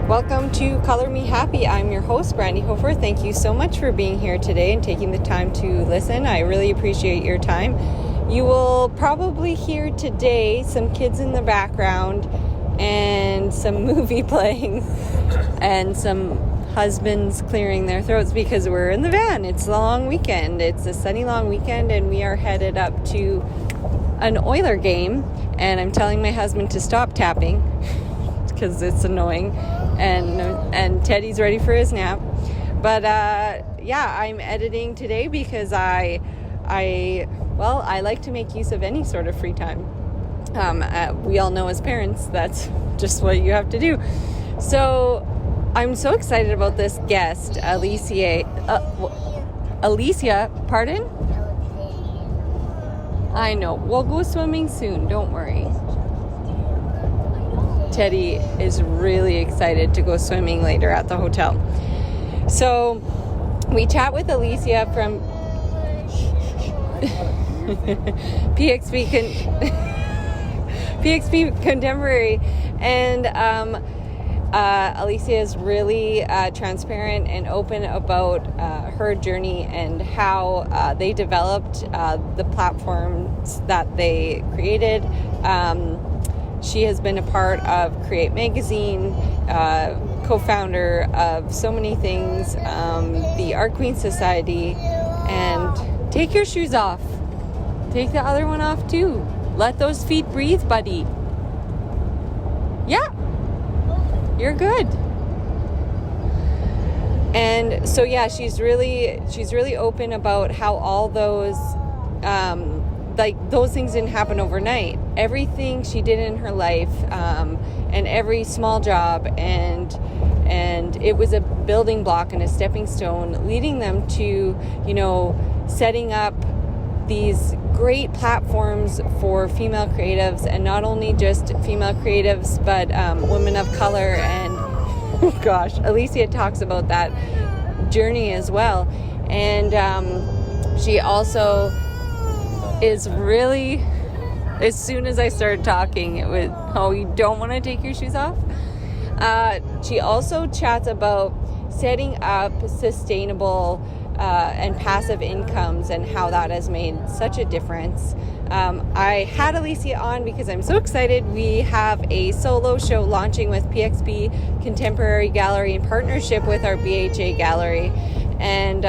Welcome to Color Me Happy. I'm your host, Brandy Hofer. Thank you so much for being here today and taking the time to listen. I really appreciate your time. You will probably hear today some kids in the background and some movie playing and some husbands clearing their throats because we're in the van. It's a long weekend. It's a sunny long weekend and we are headed up to an Oiler game, and I'm telling my husband to stop tapping because it's annoying, and Teddy's ready for his nap. But I'm editing today because I like to make use of any sort of free time. We all know as parents that's just what you have to do. So I'm so excited about this guest, Alicia. Pardon? I know. We'll go swimming soon. Don't worry. Teddy is really excited to go swimming later at the hotel. So we chat with Alicia from PXP Contemporary, and Alicia is really transparent and open about her journey and how they developed the platforms that they created. She has been a part of Create Magazine, co-founder of so many things, the Art Queen Society, and take your shoes off. Take the other one off too. Let those feet breathe, buddy. Yeah, you're good. And so yeah, she's really open about how all those those things didn't happen overnight. Everything she did in her life, and every small job, and it was a building block and a stepping stone leading them to, setting up these great platforms for female creatives, and not only just female creatives, but women of color. And gosh, Alicia talks about that journey as well. And she also is really, as soon as I started talking, it was, oh, you don't want to take your shoes off? She also chats about setting up sustainable and passive incomes and how that has made such a difference. I had Alicia on because I'm so excited. We have a solo show launching with PXP Contemporary Gallery in partnership with our BHA Gallery. And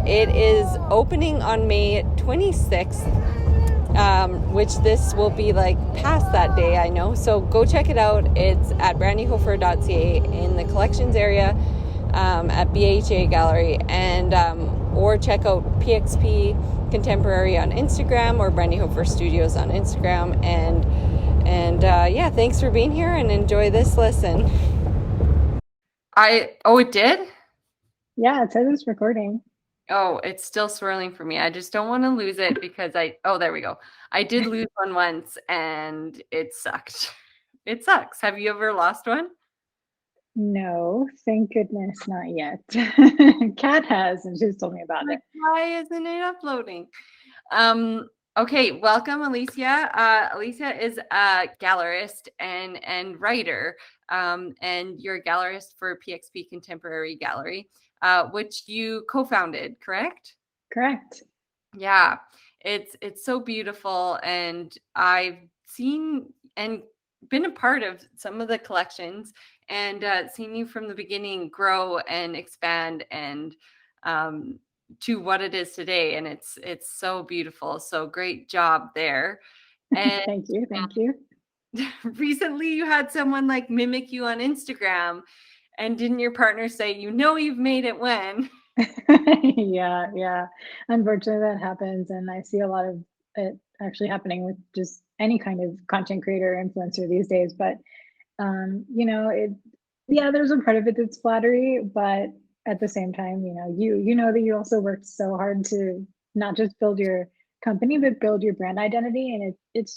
it is opening on May 26th, which this will be like past that day, I know. So go check it out. It's at brandyhofer.ca in the collections area at BHA Gallery, and or check out PXP Contemporary on Instagram or Brandy Hofer Studios on Instagram. And thanks for being here and enjoy this listen. It did? Yeah, it says it's recording. Oh, it's still swirling for me. I just don't want to lose it because there we go. I did lose one once and it sucked. It sucks. Have you ever lost one? No, thank goodness, not yet. Kat has, and she's told me about it. Why isn't it uploading? Okay, welcome, Alicia. Alicia is a gallerist and writer, and you're a gallerist for PXP Contemporary Gallery, which you co-founded, correct? Correct. Yeah, it's so beautiful, and I've seen and been a part of some of the collections, and seen you from the beginning grow and expand and to what it is today, and it's so beautiful. So great job there. And Thank you. Recently you had someone like mimic you on Instagram, and didn't your partner say, you've made it when? Yeah. Unfortunately, that happens, and I see a lot of it actually happening with just any kind of content creator or influencer these days. But there's a part of it that's flattery, but at the same time, you know that you also worked so hard to not just build your company, but build your brand identity, and it's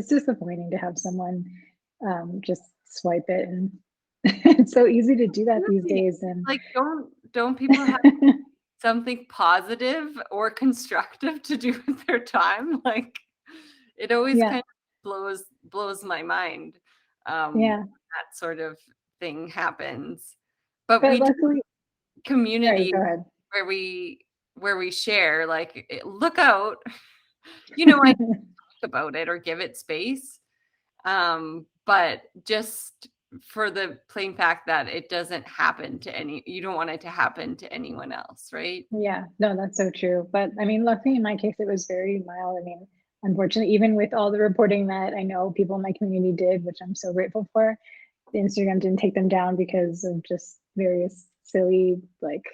disappointing to have someone just swipe it, and it's so easy to do that these days. And like, don't people have something positive or constructive to do with their time? Like, it always kind of blows my mind. That sort of thing happens. But But we do luckily, sorry, community go ahead. where we share, like, look out, you know, I talk about it or give it space. But just for the plain fact that it doesn't happen to you don't want it to happen to anyone else, right? Yeah, no, that's so true. But I mean, luckily in my case, it was very mild. I mean, unfortunately, even with all the reporting that I know people in my community did, which I'm so grateful for, the Instagram didn't take them down because of just various silly, like,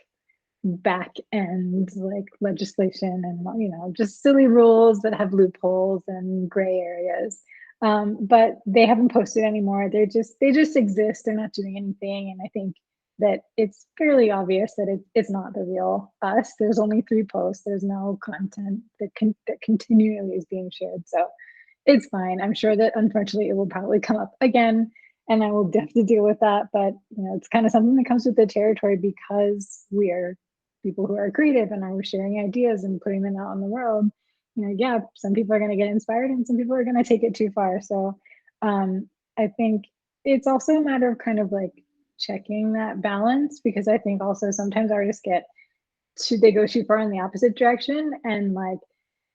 back end like legislation and just silly rules that have loopholes and gray areas. But they haven't posted anymore. They just exist. They're not doing anything, and I think that it's fairly obvious that it's not the real us. There's only 3 posts. There's no content that continually is being shared. So it's fine. I'm sure that unfortunately it will probably come up again, and I will definitely deal with that. But it's kind of something that comes with the territory because we are people who are creative and are sharing ideas and putting them out in the world. Yeah, some people are going to get inspired and some people are going to take it too far. So I think it's also a matter of kind of like checking that balance, because I think also sometimes artists they go too far in the opposite direction and like,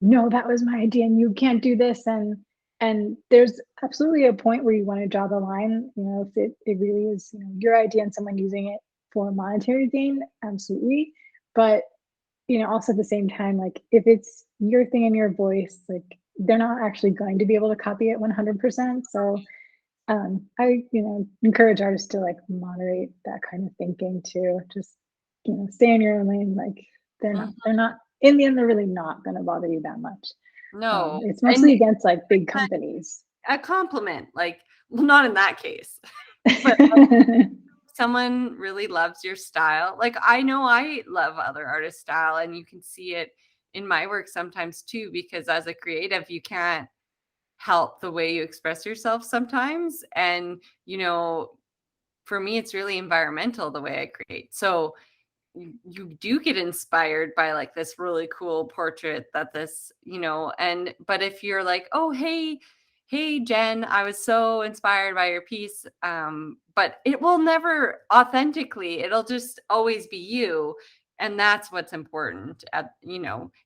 no, that was my idea and you can't do this. And there's absolutely a point where you want to draw the line, if it really is, your idea and someone using it for monetary gain, absolutely. But also at the same time, like if it's your thing and your voice, like they're not actually going to be able to copy it 100%. So I encourage artists to like moderate that kind of thinking too. Just stay in your own lane. Like they're not in the end, they're really not going to bother you that much. No, It's and mostly against like big companies. a compliment, like, well, not in that case, but someone really loves your style. Like, I know I love other artists' style, and you can see it in my work sometimes too, because as a creative, you can't help the way you express yourself sometimes. And, for me, it's really environmental the way I create. So you do get inspired by like this really cool portrait that and but if you're like, oh, hey Jen, I was so inspired by your piece, but it will never authentically, it'll just always be you. And that's what's important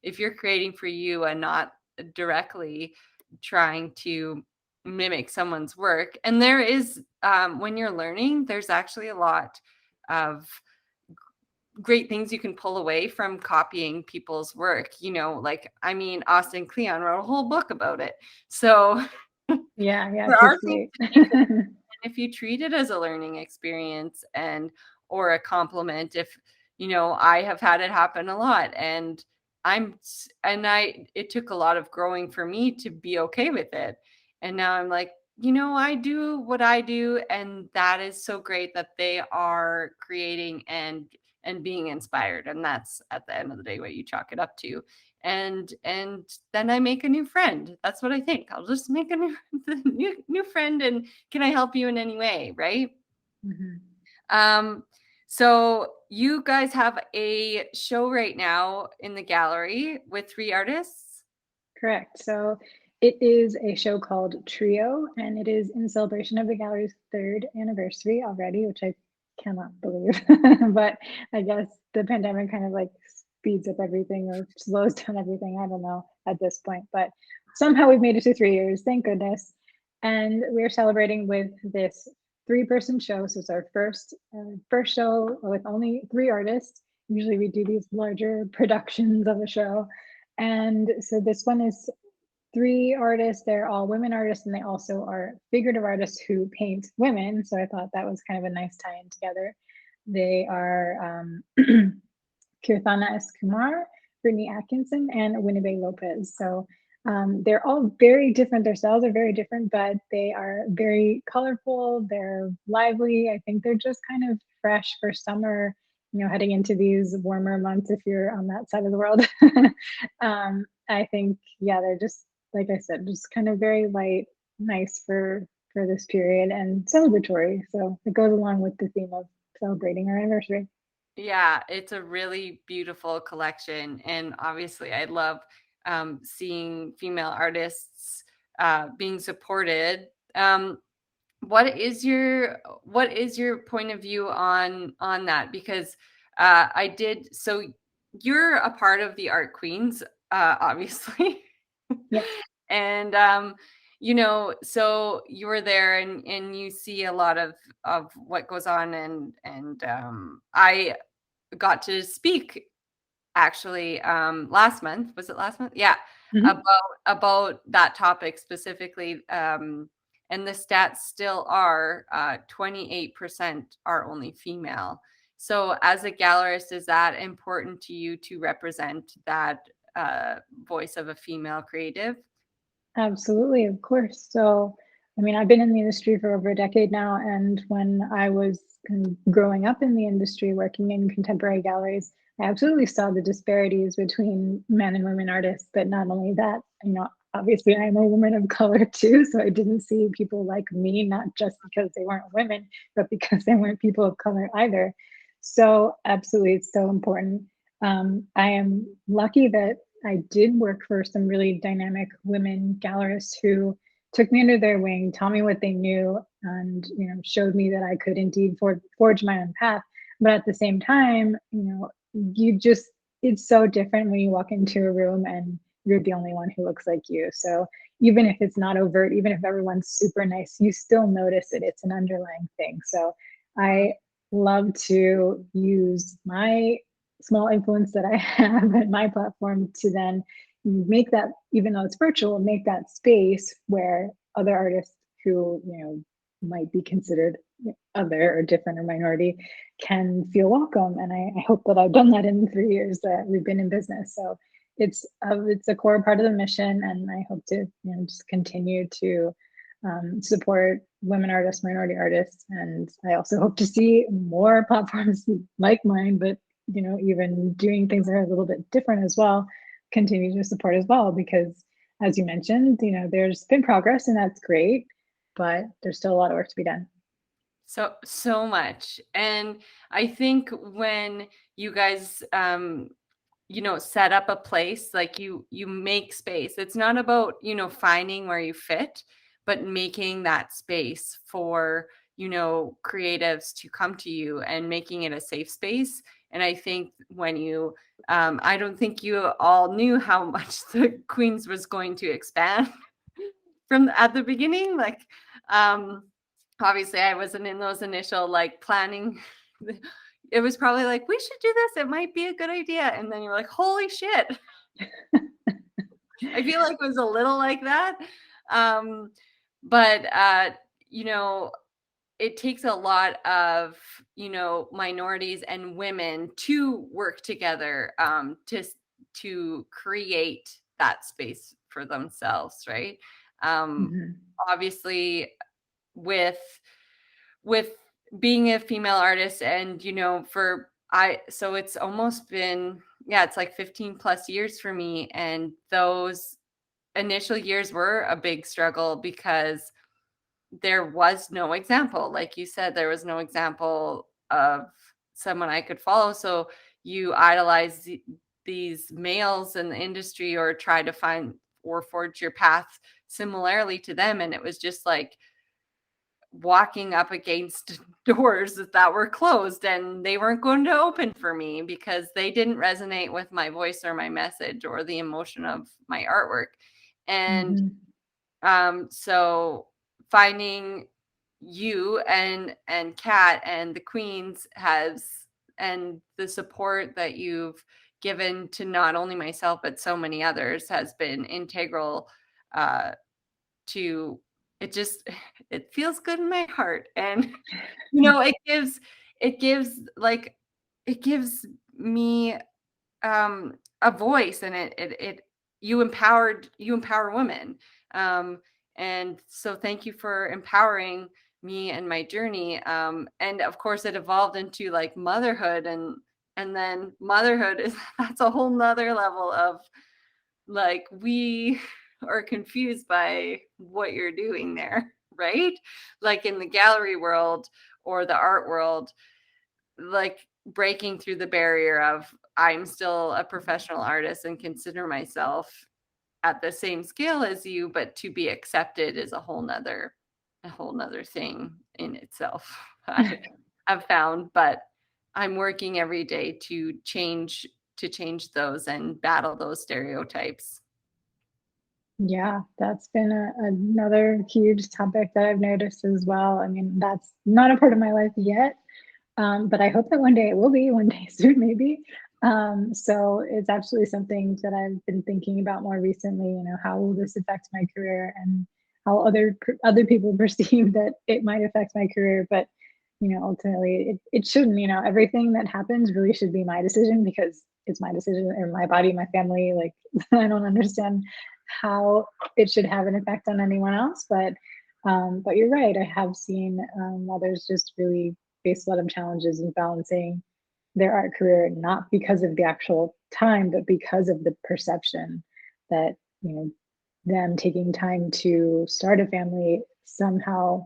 if you're creating for you and not directly trying to mimic someone's work. And there is when you're learning, there's actually a lot of great things you can pull away from copying people's work. Like, I mean, Austin Kleon wrote a whole book about it. So Yeah, there he's are things great. that you can, if you treat it as a learning experience and or a compliment. If I have had it happen a lot, and it took a lot of growing for me to be okay with it. And now I'm like, I do what I do, and that is so great that they are creating and being inspired. And that's at the end of the day what you chalk it up to. And then I make a new friend. That's what I think. I'll just make a new friend, and can I help you in any way, right? Mhm. So you guys have a show right now in the gallery with 3 artists. Correct. So it is a show called Trio, and it is in celebration of the gallery's 3rd anniversary already, which I cannot believe. But I guess the pandemic kind of like speeds up everything or slows down everything. I don't know at this point, but somehow we've made it to 3 years. Thank goodness. And we're celebrating with this 3-person show. So it's our first show with only 3 artists. Usually we do these larger productions of a show, and so this one is 3 artists. They're all women artists, and they also are figurative artists who paint women. So I thought that was kind of a nice tie in together. They are Kirthana S. Kumar, Brittany Atkinson, and Winnebay Lopez. So they're all very different. Their styles are very different, but they are very colorful. They're lively. I think they're just kind of fresh for summer, heading into these warmer months if you're on that side of the world. I think, yeah, they're just, like I said, just kind of very light, nice for this period and celebratory. So it goes along with the theme of celebrating our anniversary. Yeah, it's a really beautiful collection. And obviously, I love seeing female artists being supported. what is your point of view on that? Because I did so you're a part of the Art Queens, obviously. Yep. And so you were there and you see a lot of what goes on, and I got to speak actually last month. Was it last month? Yeah. Mhm. About that topic specifically. And the stats still are 28% are only female. So as a gallerist, is that important to you to represent that voice of a female creative? Absolutely, of course. So, I mean, I've been in the industry for over a decade now, and when I was growing up in the industry, working in contemporary galleries, I absolutely saw the disparities between men and women artists. But not only that, obviously I'm a woman of color too, so I didn't see people like me, not just because they weren't women, but because they weren't people of color either. So, absolutely, it's so important. I am lucky that I did work for some really dynamic women gallerists who took me under their wing, taught me what they knew, and showed me that I could indeed forge my own path. But at the same time, you just it's so different when you walk into a room and you're the only one who looks like you. So even if it's not overt, even if everyone's super nice, you still notice it. It's an underlying thing. So I love to use my small influence that I have at my platform to then make that, even though it's virtual, make that space where other artists who, might be considered other or different or minority can feel welcome. And I hope that I've done that in the 3 years that we've been in business. So it's a core part of the mission, and I hope to just continue to support women artists, minority artists, and I also hope to see more platforms like mine, but even doing things that are a little bit different as well, continue to support as well. Because as you mentioned, there's been progress and that's great, but there's still a lot of work to be done. So much. And I think when you guys set up a place, like you make space. It's not about, finding where you fit, but making that space for, creatives to come to you and making it a safe space. And I think when I don't think you all knew how much the Queens was going to expand from at the beginning. Like, obviously I wasn't in those initial like planning. It was probably like, we should do this. It might be a good idea. And then you're like, holy shit. I feel like it was a little like that. Um, but, it takes a lot of, minorities and women to work together to create that space for themselves, right? Um, Mhm. Obviously, with with being a female artist, and so it's almost been, yeah, it's like 15 plus years for me, and those initial years were a big struggle because there was no example. Like you said, there was no example of someone I could follow. So you idolize these males in the industry or try to find or forge your path similarly to them. And it was just like walking up against doors that were closed and they weren't going to open for me because they didn't resonate with my voice or my message or the emotion of my artwork. And Mhm. so finding you and Kat and the Queens and the support that you've given to not only myself but so many others has been integral uh, to it. Just it feels good in my heart, and it gives like it gives me a voice, and it you empower women. um and so thank you for empowering me and my journey. And of course it evolved into like motherhood, and then motherhood is that's a whole nother level of like we are confused by what you're doing there, right? Like in the gallery world or the art world, like breaking through the barrier of I'm still a professional artist and consider myself at the same scale as you, but to be accepted is a whole nother thing in itself. I've found, but I'm working every day to change those and battle those stereotypes. Yeah, that's been another huge topic that I've noticed as well. I mean, that's not a part of my life yet, but I hope that one day it will be, one day soon, maybe. So it's absolutely something that I've been thinking about more recently. You know, how will this affect my career, and how other people perceive that it might affect my career. But ultimately, it shouldn't. You know, everything that happens really should be my decision because it's my decision and my body, my family. Like, I don't understand how it should have an effect on anyone else. But you're right. I have seen others just really face a lot of challenges in balancing their art career, not because of the actual time, but because of the perception that, you know, them taking time to start a family somehow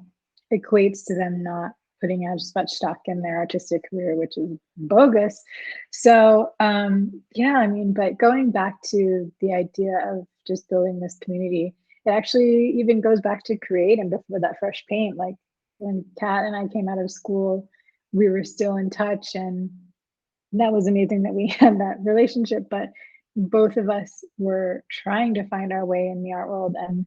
equates to them not putting as much stock in their artistic career, which is bogus. So, yeah, I mean, but going back to the idea of just building this community, it actually even goes back to creating before that fresh paint. Like when Kat and I came out of school, we were still in touch, and that was amazing that we had that relationship. But both of us were trying to find our way in the art world, and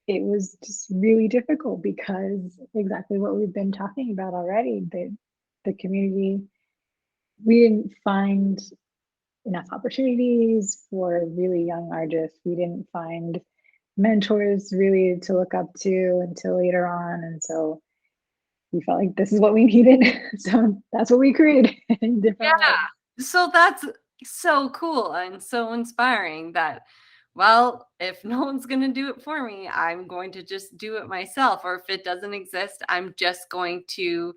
it was just really difficult because exactly what we've been talking about already. The community, we didn't find enough opportunities for really young artists. We didn't find mentors really to look up to until later on. And so we felt like this is what we needed. So that's what we created in different ways. Yeah. So that's so cool and so inspiring that, well, if no one's going to do it for me, I'm going to just do it myself. Or if it doesn't exist, I'm just going to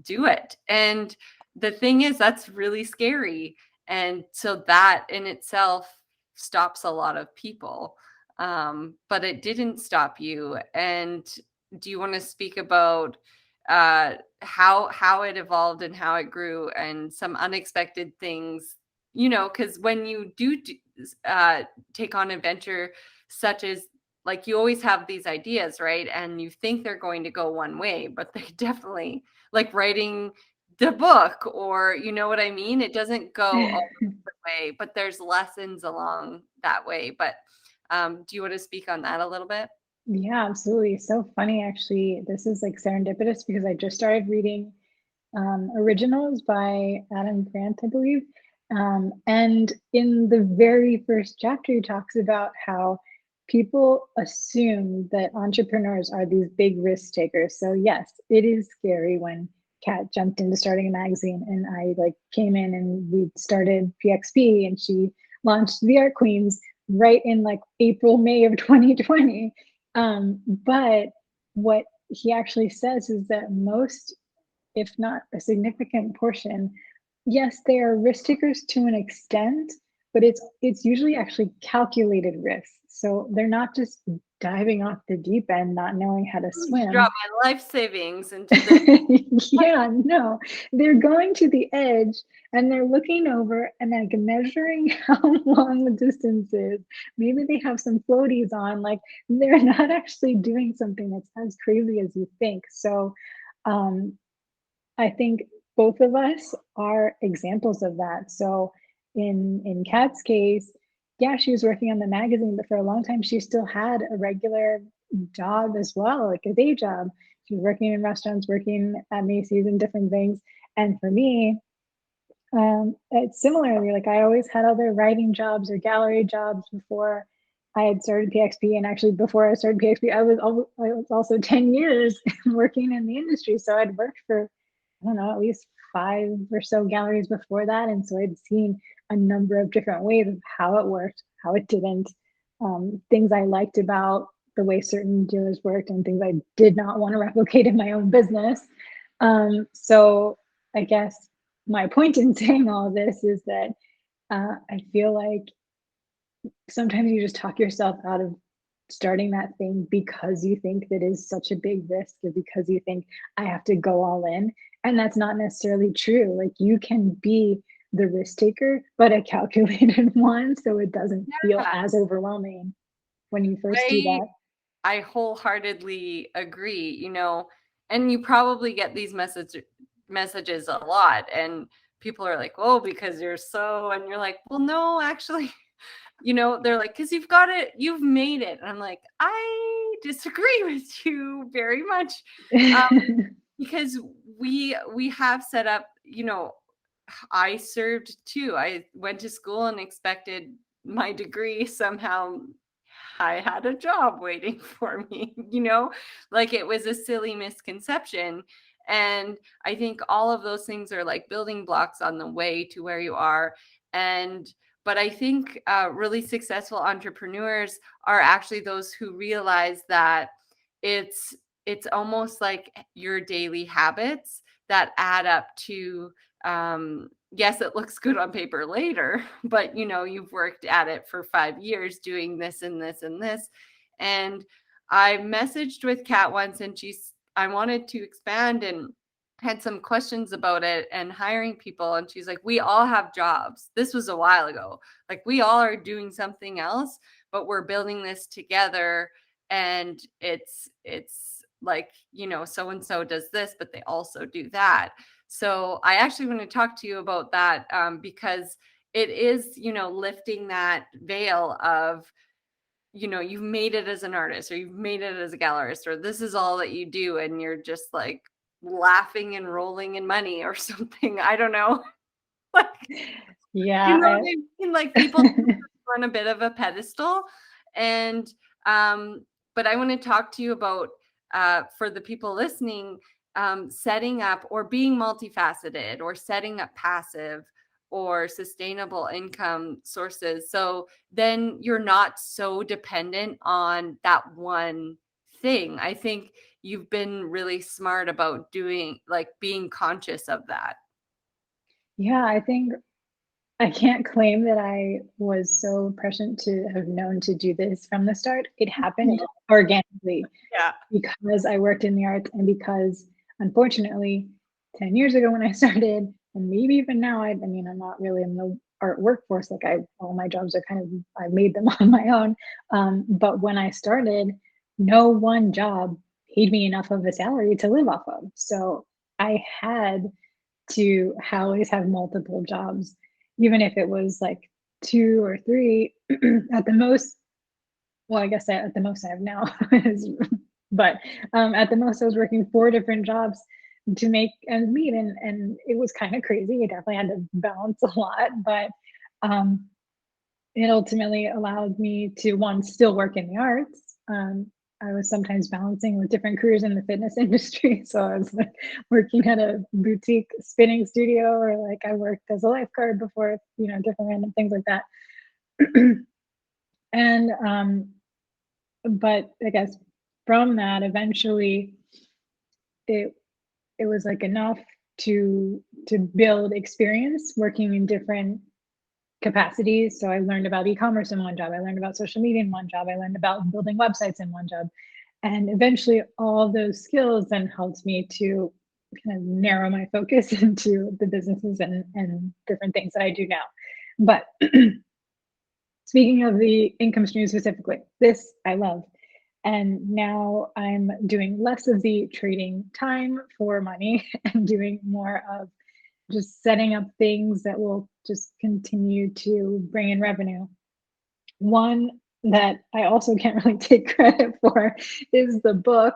do it. And the thing is, that's really scary. And so that in itself stops a lot of people. But it didn't stop you. And do you want to speak about how it evolved and how it grew and some unexpected things? You know, because when you uh, take on adventure such as, like, you always have these ideas, right? And you think they're going to go one way, but they definitely, like writing the book, or you know what I mean? It doesn't go all the way, but there's lessons along that way. But do you want to speak on that a little bit? Yeah, absolutely. So funny, actually. This is like serendipitous because I just started reading Originals by Adam Grant, I believe. And in the very first chapter, he talks about how people assume that entrepreneurs are these big risk takers. So yes, it is scary when Kat jumped into starting a magazine and I like came in and we started PXP and she launched the Art Queens right in like April, May of 2020. But what he actually says is that most, if not a significant portion, yes, they are risk takers to an extent, but it's usually actually calculated risks. So they're not just diving off the deep end, not knowing how to swim. Drop my life savings into this. Yeah, no, they're going to the edge and they're looking over and like measuring how long the distance is. Maybe they have some floaties on, like they're not actually doing something that's as crazy as you think. So, um, I think both of us are examples of that. So in Kat's case, yeah, she was working on the magazine, but for a long time she still had a regular job as well, like a day job. She was working in restaurants, working at Macy's and different things. And for me, it's similarly, like I always had other writing jobs or gallery jobs before I had started PXP. And actually, before I started PXP, I was also 10 years working in the industry. So I'd worked for, I don't know, at least five or so galleries before that. And so I'd seen a number of different ways of how it worked, how it didn't, things I liked about the way certain dealers worked, and things I did not want to replicate in my own business. So I guess my point in saying all of this is that I feel like sometimes you just talk yourself out of starting that thing because you think that is such a big risk, or because you think I have to go all in. And that's not necessarily true. Like you can be the risk taker, but a calculated one. So it doesn't feel Yeah, as overwhelming when you first do I that. I wholeheartedly agree, and you probably get these messages a lot, and people are like, oh, because you're so, and you're like, well, no, actually, they're like, because you've got it, you've made it. And I'm like, I disagree with you very much. Because we have set up, I served too. I went to school and expected my degree. Somehow I had a job waiting for me, like it was a silly misconception. And I think all of those things are like building blocks on the way to where you are. But I think really successful entrepreneurs are actually those who realize that it's almost like your daily habits that add up to, yes, it looks good on paper later, but you've worked at it for 5 years doing this and this and this. And I messaged with Kat once, and I wanted to expand and had some questions about it and hiring people. And she's like, we all have jobs. This was a while ago. Like, we all are doing something else, but we're building this together. And it's like, so and so does this, but they also do that. So I actually want to talk to you about that, because it is, lifting that veil of, you've made it as an artist, or you've made it as a gallerist, or this is all that you do, and you're just like laughing and rolling in money or something. I don't know. Like, Yeah. what I mean? Like, people on a bit of a pedestal. And but I want to talk to you about, for the people listening, setting up or being multifaceted, or setting up passive or sustainable income sources, so then you're not so dependent on that one thing. I think you've been really smart about doing, like, being conscious of that. Yeah, I think I can't claim that I was so prescient to have known to do this from the start. It happened organically Yeah. because I worked in the arts, and because, unfortunately, 10 years ago when I started, and maybe even now, I mean, I'm not really in the art workforce. Like, all my jobs are kind of, I made them on my own. But when I started, no one job paid me enough of a salary to live off of. So I had to always have multiple jobs, even if it was like two or three at the most. Well, I guess at the most I have now, but at the most I was working four different jobs to make ends meet, and it was kind of crazy. I definitely had to balance a lot, but um, it ultimately allowed me to, one, still work in the arts. I was sometimes balancing with different careers in the fitness industry. So I was like working at a boutique spinning studio, or like I worked as a lifeguard before, different random things like that. And but I guess from that, eventually it it was like enough to build experience working in different capacities. So I learned about e-commerce in one job, I learned about social media in one job, I learned about building websites in one job. And eventually all those skills then helped me to kind of narrow my focus into the businesses and different things that I do now. But speaking of the income stream specifically, this I love. And now I'm doing less of the trading time for money and doing more of just setting up things that will just continue to bring in revenue. One that I also can't really take credit for is the book.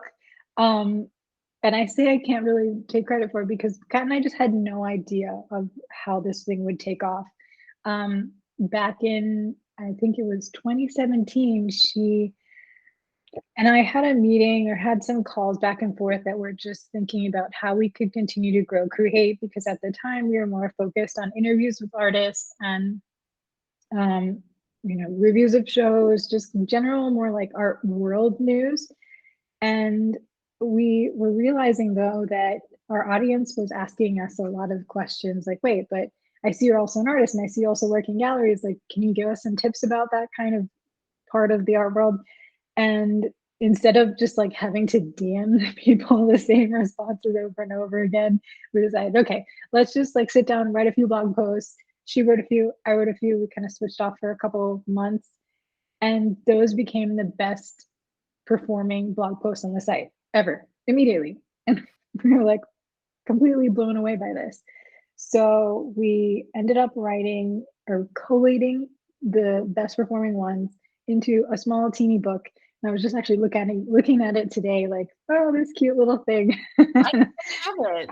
Um, and I say I can't really take credit for it because Kat and I just had no idea of how this thing would take off. Back in, I think it was 2017, she and I had a meeting or had some calls back and forth that were just thinking about how we could continue to grow Create, because at the time we were more focused on interviews with artists and um, reviews of shows, just general, more like art world news. And we were realizing though that our audience was asking us a lot of questions like, wait, but I see you're also an artist and I see you also work in galleries. Like, can you give us some tips about that kind of part of the art world? And instead of just like having to DM people the same responses over and over again, we decided, okay, let's just like sit down, write a few blog posts. She wrote a few, I wrote a few. We kind of switched off for a couple months, and those became the best performing blog posts on the site ever, immediately. And we were like completely blown away by this. So we ended up writing or collating the best performing ones into a small teeny book. And I was just actually looking at it today, like, oh, this cute little thing. I have it.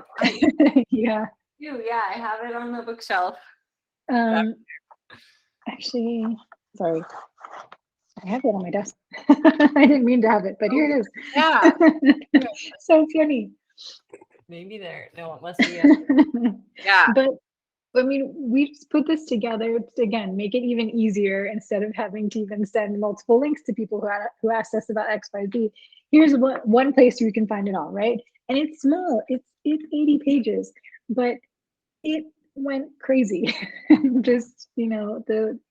Yeah. Yeah, I have it on the bookshelf. Um, actually, sorry, I have it on my desk. I didn't mean to have it, but here it is. Yeah. So funny. Maybe there. No, it must be it. Yeah. But I mean, we just put this together to, again, make it even easier instead of having to even send multiple links to people who asked us about XYZ. Here's one place where you can find it all, right? And it's small. It's 80 pages, but it went crazy. Just, the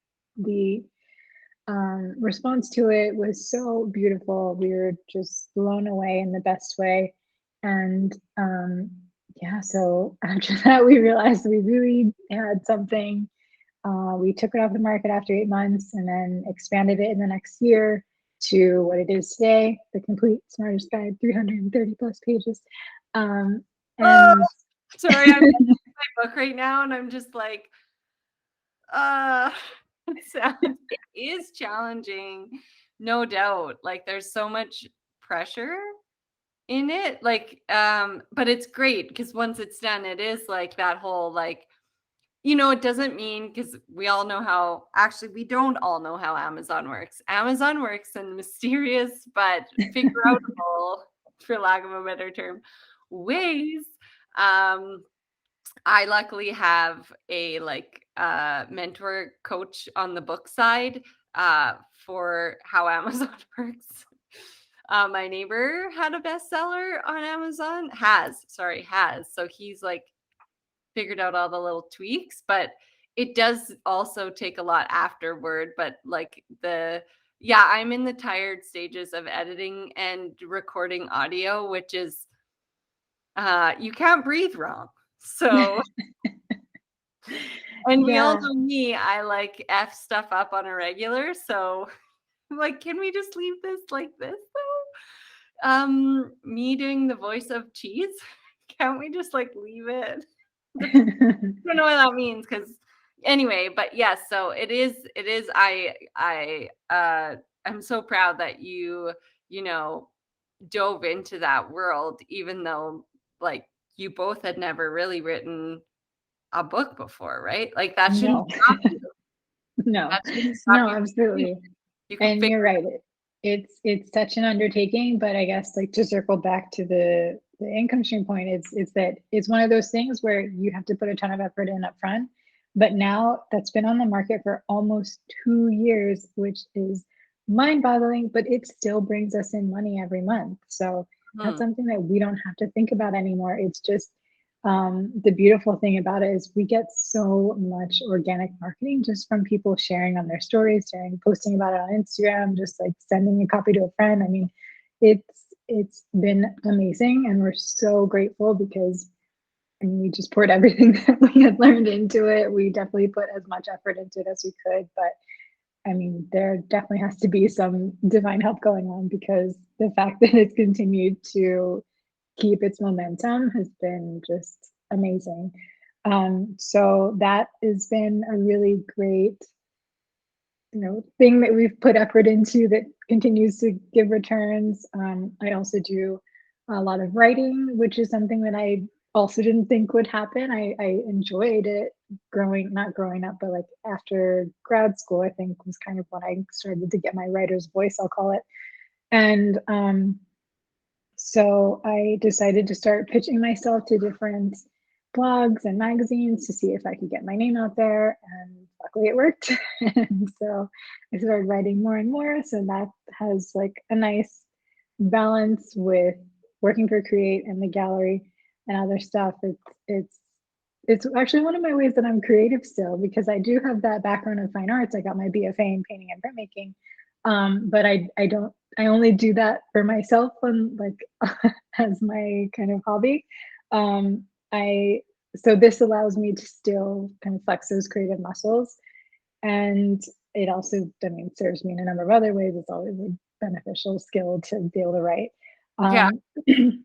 response to it was so beautiful. We were just blown away in the best way. And yeah, so after that, we realized we really had something. We took it off the market after 8 months and then expanded it in the next year to what it is today, the complete Smartist Guide, 330 plus pages. And sorry, I'm reading my book right now, and I'm just like, it is challenging, no doubt. Like, there's so much pressure in it, like, but it's great because once it's done, it is like that whole, like, it doesn't mean, because we all know how, actually, we don't all know how Amazon works. Amazon works in mysterious but figure outable, for lack of a better term, ways. I luckily have a mentor coach on the book side for how Amazon works. My neighbor had a bestseller on Amazon. Has. So he's like figured out all the little tweaks, but it does also take a lot afterward. But I'm in the tired stages of editing and recording audio, which is you can't breathe wrong. So and we all know me, I like F stuff up on a regular. So I'm like, can we just leave this like this though? Me doing the voice of cheese. Can't we just like leave it? I don't know what that means, because anyway, but yes, so it is I'm so proud that you dove into that world, even though like you both had never really written a book before, right? Like that shouldn't stop you. No, That shouldn't stop no, you. absolutely. You can And figure you're right. It's such an undertaking, but I guess like to circle back to the income stream point, it's that it's one of those things where you have to put a ton of effort in up front. But now that's been on the market for almost 2 years, which is mind-boggling, but it still brings us in money every month. So that's something that we don't have to think about anymore. It's just the beautiful thing about it is we get so much organic marketing just from people sharing on their stories, posting about it on Instagram, just like sending a copy to a friend. I mean, it's been amazing, and we're so grateful because we just poured everything that we had learned into it. We definitely put as much effort into it as we could, but I mean, there definitely has to be some divine help going on, because the fact that it's continued to keep its momentum has been just amazing. So that has been a really great, thing that we've put effort into that continues to give returns. I also do a lot of writing, which is something that I also didn't think would happen. I enjoyed it not growing up, but like after grad school, I think was kind of when I started to get my writer's voice, I'll call it. And so I decided to start pitching myself to different blogs and magazines to see if I could get my name out there. And luckily it worked. And so I started writing more and more. So that has like a nice balance with working for Create and the gallery and other stuff. It's actually one of my ways that I'm creative still, because I do have that background in fine arts. I got my BFA in painting and printmaking. But I only do that for myself and like as my kind of hobby. I So this allows me to still kind of flex those creative muscles, and it also, I mean, serves me in a number of other ways. It's always beneficial skill to be able to write. Yeah. Um,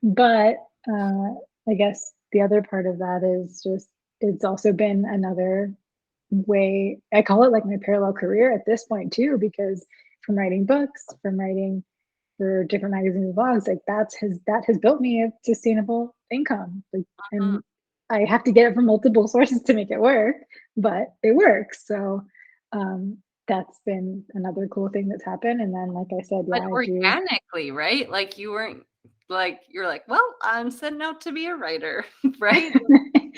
but I guess the other part of that is just it's also been another way. I call it like my parallel career at this point too, because from writing books, from writing for different magazines and blogs, like that has built me a sustainable income. Like, Mhm. and I have to get it from multiple sources to make it work, but it works. So um, that's been another cool thing that's happened. And then, like I said, yeah, But I do. organically, right? Like you weren't like you're like, well, I'm setting out to be a writer, right? You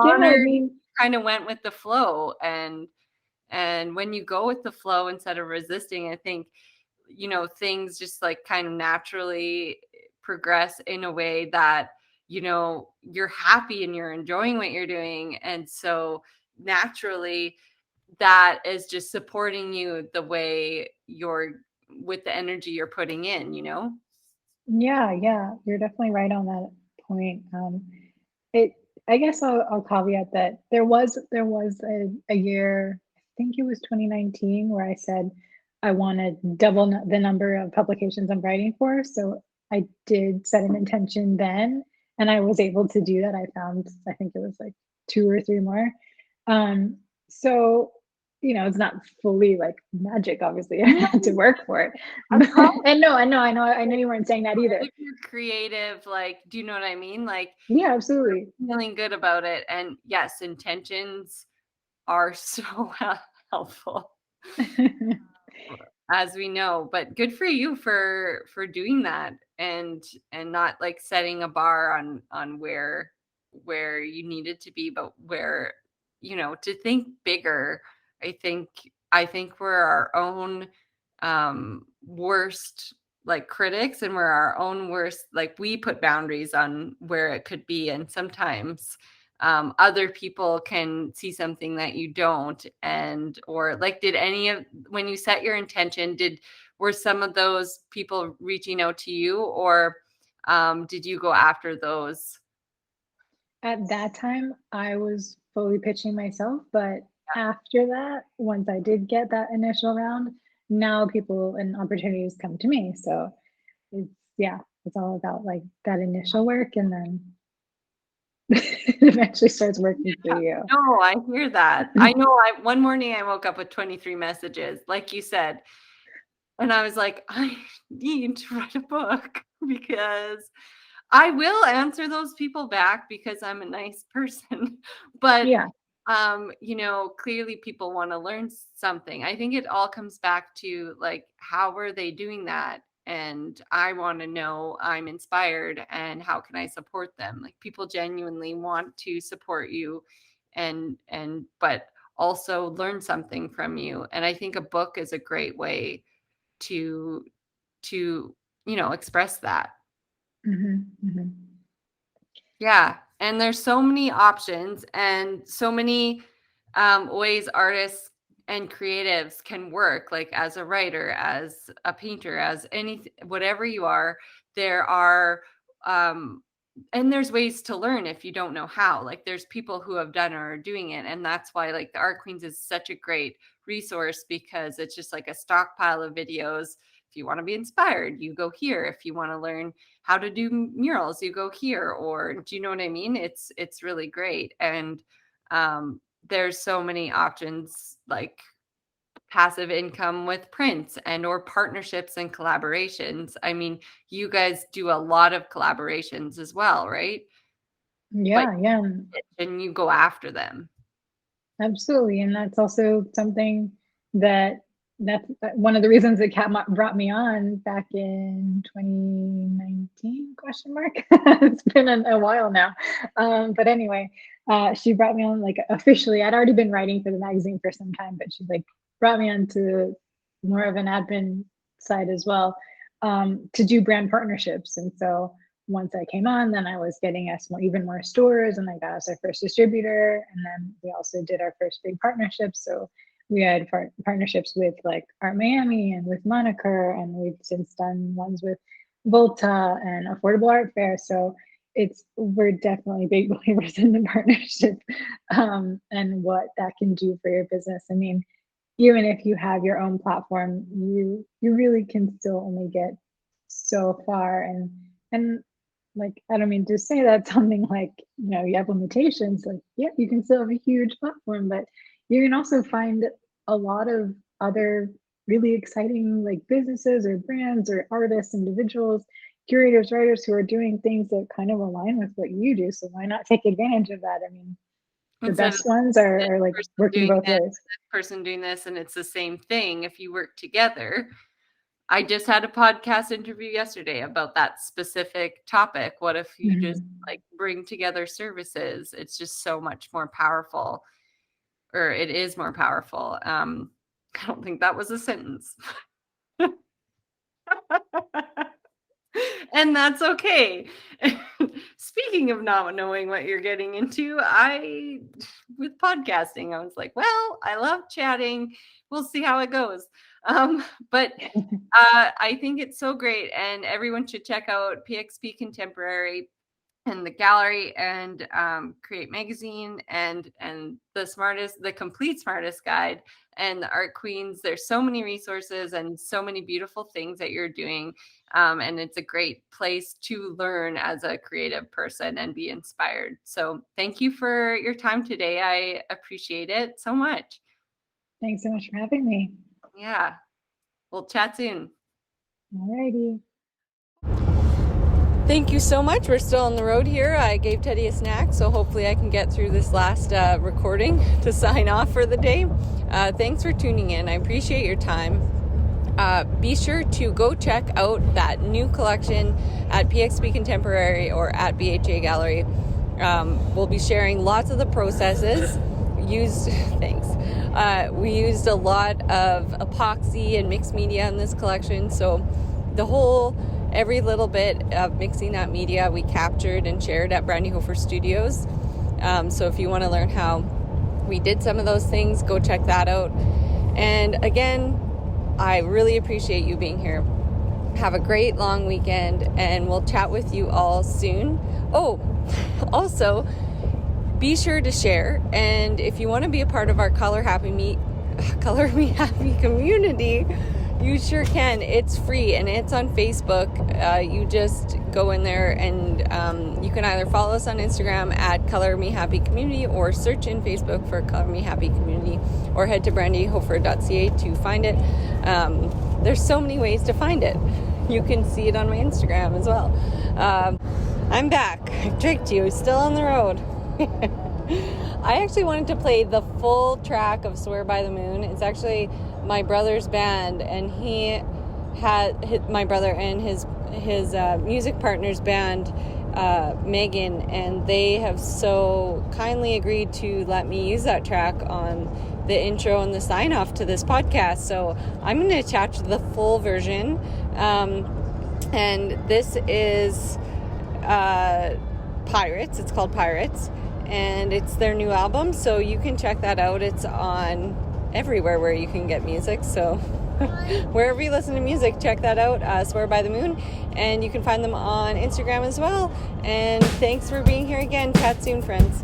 Yeah, I honored, mean, kind of went with the flow, and when you go with the flow instead of resisting, I think, things just like kind of naturally progress in a way that, you're happy and you're enjoying what you're doing. And so naturally, that is just supporting you the way you're with the energy you're putting in. yeah, yeah, you're definitely right on that point. It, I guess I'll caveat that there was a year, I think it was 2019, where I said I wanted double the number of publications I'm writing for. So I did set an intention then, and I was able to do that. I found, I think it was like two or three more. Um, so it's not fully like magic, obviously. I No, had to work for it. I And no, I know you weren't saying that either. if you're creative, like, do you know what I mean? Like, Yeah, absolutely. feeling good about it. And yes, intentions are so helpful, as we know. But good for you for doing that, and not like setting a bar on where you needed to be, but where, to think bigger. I think we're our own worst like critics, and we're our own worst, like, we put boundaries on where it could be. And sometimes other people can see something that you don't. And or like, did any of when you set your intention, were some of those people reaching out to you, or did you go after those? At that time, I was fully pitching myself, but after that, once I did get that initial round, now people and opportunities come to me. So it's, yeah, it's all about like that initial work, and then it eventually starts working for Yeah. you. No, I hear that. I know, one morning I woke up with 23 messages, like you said, and I was like, I need to write a book because I will answer those people back because I'm a nice person. But Yeah. clearly people want to learn something. I think it all comes back to like, how are they doing that? And I want to know, I'm inspired, and how can I support them? Like, people genuinely want to support you, and but also learn something from you. And I think a book is a great way to express that. Hmm. Hmm. Yeah, and there's so many options and so many ways artists and creatives can work, like as a writer, as a painter, as any whatever you are. There are um, and there's ways to learn if you don't know how. Like, there's people who have done or are doing it, and that's why like the Art Queens is such a great resource, because it's just like a stockpile of videos. If you want to be inspired, you go here. If you want to learn how to do murals, you go here. Or do you know what I mean? It's really great. And there's so many options, like passive income with prints and or partnerships and collaborations. I mean, you guys do a lot of collaborations as well, right? But Yeah, yeah. and you go after them. Absolutely, and that's also something that that's one of the reasons that Kat brought me on back in 2019, question mark. It's been a while now. But anyway, she brought me on like officially. I'd already been writing for the magazine for some time, but she like brought me on to more of an admin side as well, to do brand partnerships. And so once I came on, then I was getting us even more stores, and I got us our first distributor. And then we also did our first big partnership. So we had partnerships with like Art Miami and with Moniker, and we've since done ones with Volta and Affordable Art Fair. So we're definitely big believers in the partnership, and what that can do for your business. I mean, even if you have your own platform, you really can still only get so far. And like, I don't mean to say that something like, you have limitations, like, yeah, you can still have a huge platform, but you can also find a lot of other really exciting like businesses or brands or artists, individuals, curators, writers who are doing things that kind of align with what you do. So why not take advantage of that? I mean, the Instead of best ones this are like person working doing both this, ways. this person doing this, and it's the same thing if you work together. I just had a podcast interview yesterday about that specific topic. What if you just Mhm. like bring together services? It's just so much more powerful, or it is more powerful. I don't think that was a sentence. And that's okay. Speaking of not knowing what you're getting into, with podcasting, I was like, well, I love chatting. We'll see how it goes. But I think it's so great, and everyone should check out PXP Contemporary and the gallery, and Create Magazine, and the complete Smartist guide, and the Art Queens. There's so many resources and so many beautiful things that you're doing, and it's a great place to learn as a creative person and be inspired. So thank you for your time today. I appreciate it so much. Thanks so much for having me. Yeah, we'll chat soon. Alrighty. Thank you so much. We're still on the road here. I gave Teddy a snack, so hopefully I can get through this last recording to sign off for the day. Thanks for tuning in. I appreciate your time. Be sure to go check out that new collection at PXP Contemporary or at BHA Gallery. We'll be sharing lots of the processes used. Thanks. We used a lot of epoxy and mixed media in this collection, so every little bit of mixing that media we captured and shared at Brandy Hofer Studios. So if you want to learn how we did some of those things, go check that out. And again, I really appreciate you being here. Have a great long weekend, and we'll chat with you all soon. Oh, also, be sure to share. And if you want to be a part of our Color Me Happy community, you sure can. It's free, and it's on Facebook. You just go in there, and you can either follow us on Instagram at Color Me Happy Community, or search in Facebook for Color Me Happy Community, or head to brandyhofer.ca to find it. There's so many ways to find it. You can see it on my Instagram as well. I'm back. I tricked you. Still on the road. I actually wanted to play the full track of Swear by the Moon. It's actually my brother's band, and my brother and his music partner's band, Megan, and they have so kindly agreed to let me use that track on the intro and the sign off to this podcast. So I'm going to attach the full version, and this is Pirates. It's called Pirates, and it's their new album, so you can check that out. It's on everywhere where you can get music, so wherever you listen to music, check that out. Swear by the Moon, and you can find them on Instagram as well. And thanks for being here again. Chat soon, friends.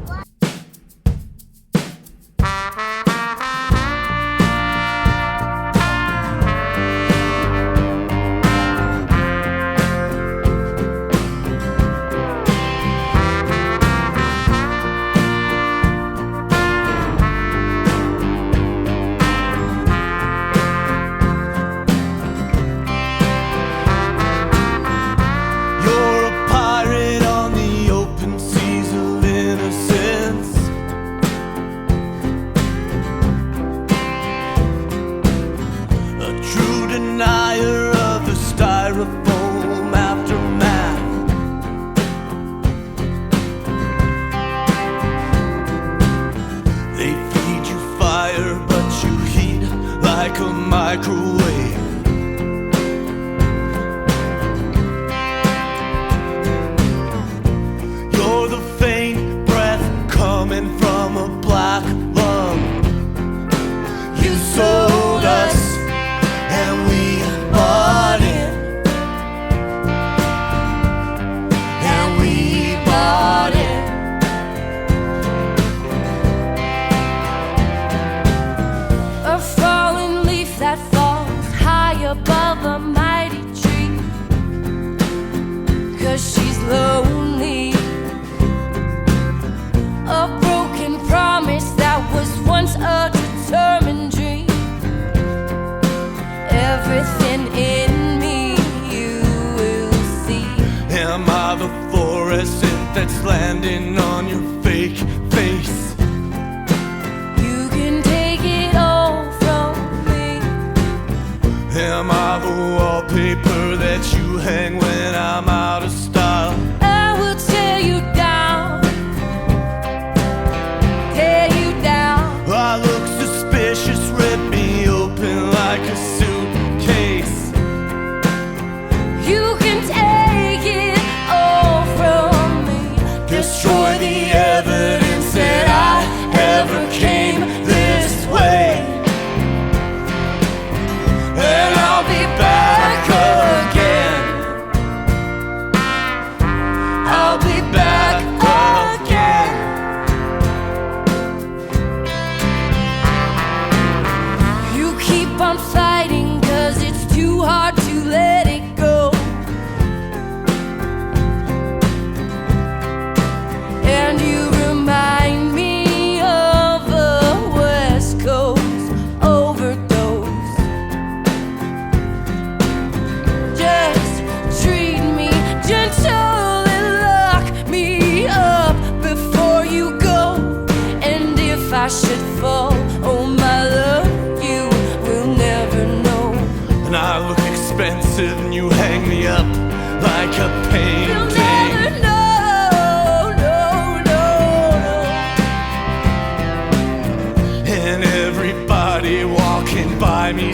A fall depending on your fake face. You can take it all from me. Am I the wallpaper that you hang when I'm out of style? I will tear you down, tear you down. I look suspicious, rip me open like a suitcase. You can take it all from me. Destroy the evidence that I ever came this way, and I'll be back again. I'll be back again. You keep on fighting 'cause it's too hard to let it go. And you remind me of a West Coast overdose. Just treat me gentle and lock me up before you go. And if I should fall, oh my love, you will never know. And I look expensive and you hang me up like a You'll painting. never know, no, no, no. And everybody walking by me